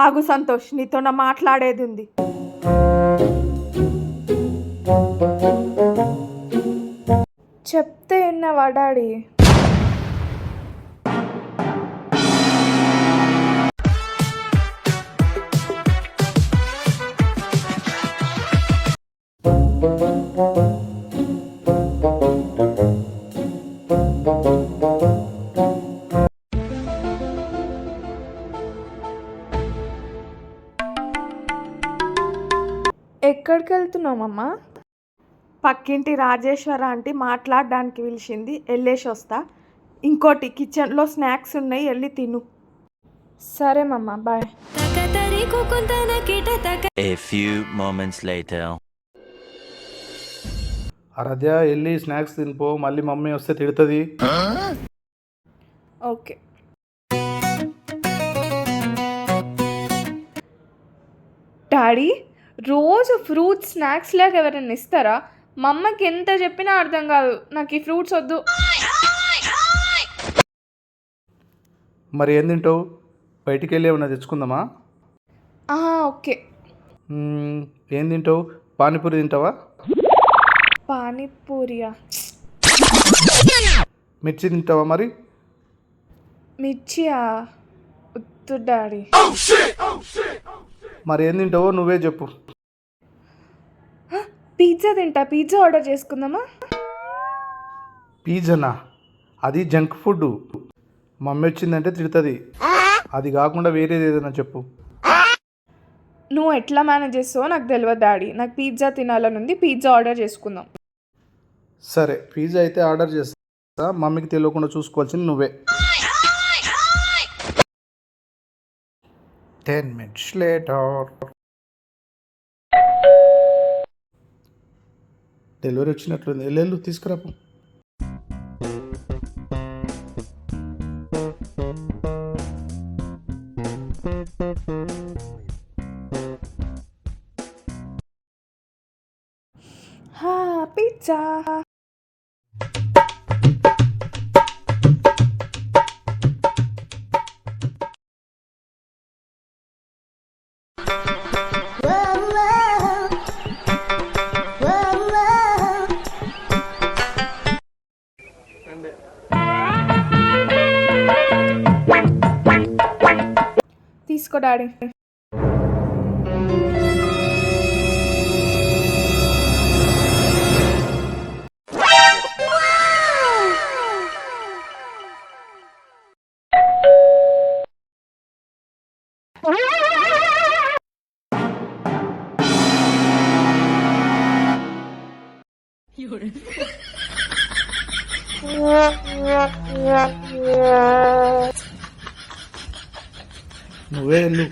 ఆగు సంతోష్, నీతో నా మాట్లాడేది ఉంది. చెప్తే విన్నావా డాడీ? ఎక్కడికి వెళ్తున్నామమ్మా? పక్కింటి రాజేశ్వర ఆంటీ మాట్లాడడానికి పిలిచింది, వెళ్ళేసి వస్తా. ఇంకోటి, కిచెన్లో స్నాక్స్ ఉన్నాయి, వెళ్ళి తిను. సరే మమ్మ, bye. A few moments later. Aaradhya, వెళ్ళి స్నాక్స్ తినిపో, మళ్ళీ మమ్మీ వస్తే తిడుతుంది. ఓకే. డాడీ, రోజు ఫ్రూట్స్ స్నాక్స్ లాగా ఎవరైనా ఇస్తారా? మా అమ్మకి ఎంత చెప్పినా అర్థం కాదు. నాకు ఈ ఫ్రూట్స్ వద్దు. మరి ఏం తింటావు? బయటికి వెళ్ళి ఏమన్నా తెచ్చుకుందామా? ఓకే. ఏం తింటావు? పానీపూరి తింటావా? పానీపూరియా? మిర్చి తింటావా? మరి మిర్చియా? వద్దు డాడీ. మరి ఏం తింటావో నువ్వే చెప్పు. పిజ్జా తింటా. పిజ్జా ఆర్డర్ చేసుకుందామా? పిజ్జానా? అది జంక్ ఫుడ్. మమ్మీ వచ్చిందంటే తిడుతుంది. అది కాకుండా వేరేది ఏదైనా చెప్పు. నువ్వు ఎట్లా మేనేజ్ చేస్తావో నాకు తెలియదు డాడీ. నాకు పిజ్జా తినాలని ఉంది. పిజ్జా ఆర్డర్ చేసుకుందాం. సరే, పిజ్జా అయితే ఆర్డర్ చేస్తా. మమ్మీకి తెలియకుండా చూసుకోవాల్సింది నువ్వే. 10 minutes later. డెలివరీ వచ్చినట్లుంది. వెళ్ళు, తీసుకురాపు. పిజ్జా. తీసుకో డాడీ. నువ్వే వెళ్ళు.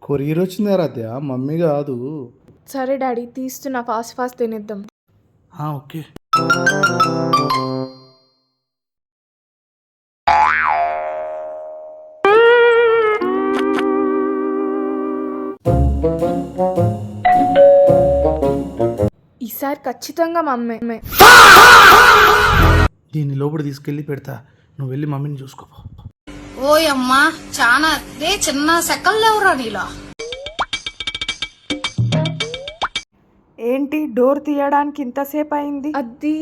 కొరియర్ వచ్చింది ఆరాధ్య, మమ్మీ కాదు. సరే డాడీ, తీస్తున్నా. ఫాస్ట్ ఫాస్ట్ తినేద్దాం. ఓకే. ఈసారి ఖచ్చితంగా మా అమ్మే. దీన్ని లోపల తీసుకెళ్ళి పెడతా. నువ్వు వెళ్ళి మమ్మీని చూసుకోపో. ఓయమ్మా, చాలా చిన్న సెకల్ లేవురా నీలా. ఏంటి డోర్ తీయడానికి ఇంతసేపు అయింది? అది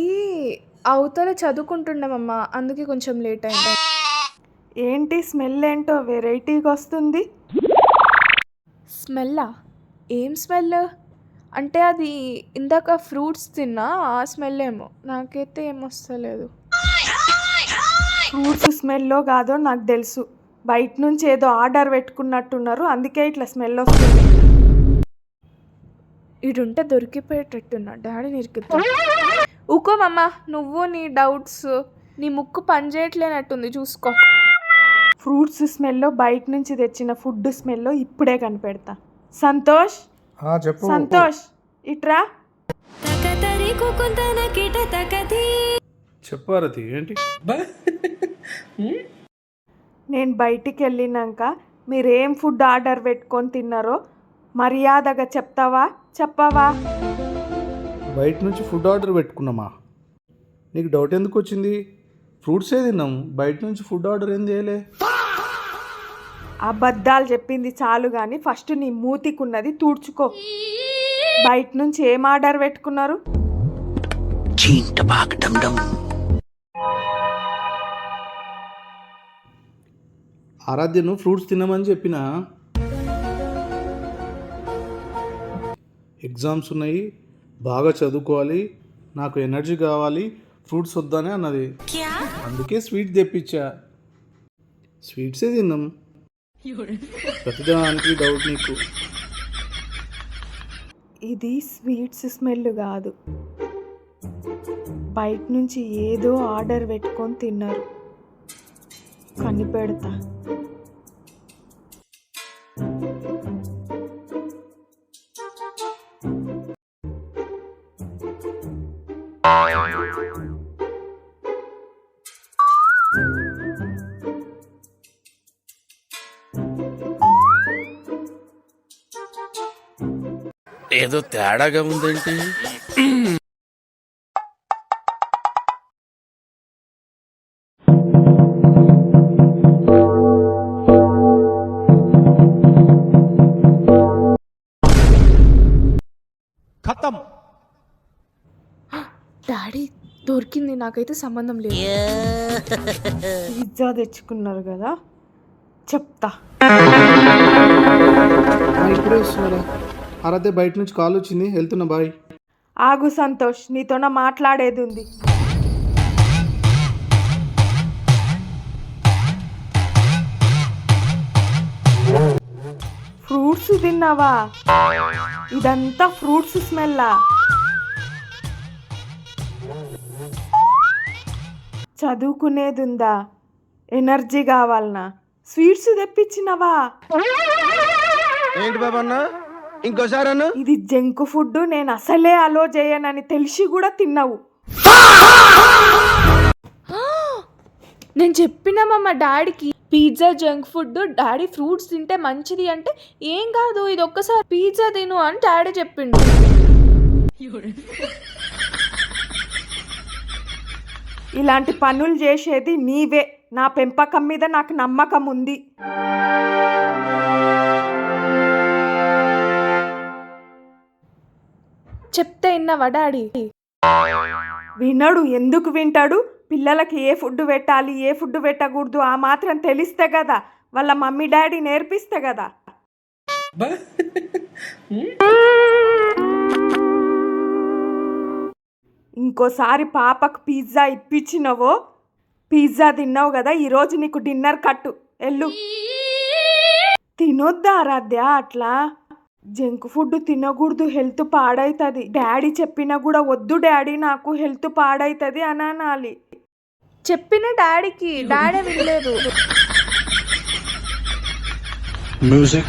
అవతల చదువుకుంటున్నామమ్మా, అందుకే కొంచెం లేట్ అయింది. ఏంటి స్మెల్ ఏంటో వెరైటీగా వస్తుంది. స్మెల్లా? ఏం స్మెల్? అంటే అది ఇందాక ఫ్రూట్స్ తిన్నా, ఆ స్మెల్ ఏమో. నాకైతే ఏమొస్తలేదు. ఫ్రూట్స్ స్మెల్లో కాదో నాకు తెలుసు. బయట నుంచి ఏదో ఆర్డర్ పెట్టుకున్నట్టున్నారు, అందుకే ఇట్లా స్మెల్ వస్తుంది. ఇడుంటే దొరికిపోయేటట్టున్నా. డాడీ నిరుకుతా. ఊకోమమ్మ, నువ్వు నీ డౌట్స్. నీ ముక్కు పనిచేయట్లేనట్టుంది, చూసుకో. ఫ్రూట్స్ స్మెల్లో బయట నుంచి తెచ్చిన ఫుడ్ స్మెల్లో ఇప్పుడే కనిపెడతా. సంతోష్, చెప్పు. సంతోష్, ఇట్రా. చెప్పారతి ఏంటి? నేను బయటికి వెళ్ళినాక మీరేం ఫుడ్ ఆర్డర్ పెట్టుకొని తిన్నారో మర్యాదగా చెప్పవా? బయట నుంచి ఫుడ్ ఆర్డర్ పెట్టుకున్నామా? నీకు డౌట్ ఎందుకు వచ్చింది? ఫ్రూట్సే తిన్నాం, బయట నుంచి ఫుడ్ ఆర్డర్ ఏం చేయలే. అబద్ధాలు చెప్పింది చాలు కానీ ఫస్ట్ నీ మూతికున్నది తుడుచుకో. బయట నుంచి ఏం ఆర్డర్ పెట్టుకున్నారు? ఆరాధ్యను ఫ్రూట్స్ తినమని చెప్పిన. ఎగ్జామ్స్ ఉన్నాయి, బాగా చదువుకోవాలి, నాకు ఎనర్జీ కావాలి, ఫ్రూట్స్ వద్దానే అన్నది. అందుకే స్వీట్ తెప్పించా. స్వీట్సే తిన్నాం. ప్రతిదానికి డౌట్ నీకు. ఇది స్వీట్స్ స్మెల్ కాదు, బయట నుంచి ఏదో ఆర్డర్ పెట్టుకొని తిన్నారు. కనిపెడతా. ఏదో తేడాగా ఉందేంటి? ఖతం. డాడీ దొరికింది, నాకైతే సంబంధం లేదు. పిజ్జా తెచ్చుకున్నారు కదా, చెప్తా. ఇప్పుడే వస్తున్నారా? ఆరాధ్య బయట నుంచి కాల్ వచ్చింది, వెళ్తున్నా, బాయ్. ఆగు సంతోష్, నీతోన మాట్లాడేది ఉంది. ఫ్రూట్స్ తిన్నావా? ఇదంతా ఫ్రూట్స్ స్మెల్లా? చదువుకునేది ఉందా? ఎనర్జీ కావాలనా? స్వీట్స్ తెప్పించినవా? ఏంటి బాబా అన్న, ఇంకోసారి అన్న. ఇది జంక్ ఫుడ్, నేను అసలే అలో చేయనని తెలిసి కూడా తిన్నావు. నేను చెప్పినామా మా డాడీకి pizza junk food, daddy fruits తింటే మంచిది అంటే ఏం కాదు, ఇది ఒక్కసారి పిజ్జా తిను అని డాడీ చెప్పిండు. ఇలాంటి పనులు చేసేది నీవే. నా పెంపకం మీద నాకు నమ్మకం ఉంది. చెప్తే విన్నావా డాడీ? వినడు. ఎందుకు వింటాడు? పిల్లలకి ఏ ఫుడ్ పెట్టాలి, ఏ ఫుడ్ పెట్టకూడదు ఆ మాత్రం తెలిస్తే కదా, వాళ్ళ మమ్మీ డాడీ నేర్పిస్తే కదా. ఇంకోసారి పాపకు పిజ్జా ఇప్పించినవో, పిజ్జా తిన్నావు కదా, ఈరోజు నీకు డిన్నర్ కట్టు. ఎల్లు. తినొద్దా ఆరాధ్య అట్లా? జంక్ ఫుడ్ తినకూడదు, హెల్త్ పాడవుతుంది. డాడీ చెప్పినా కూడా వద్దు డాడీ నాకు హెల్త్ పాడవుతుంది అని అనాలి. చెప్పిన డాడీకి, డాడీ వినలేదు. Music.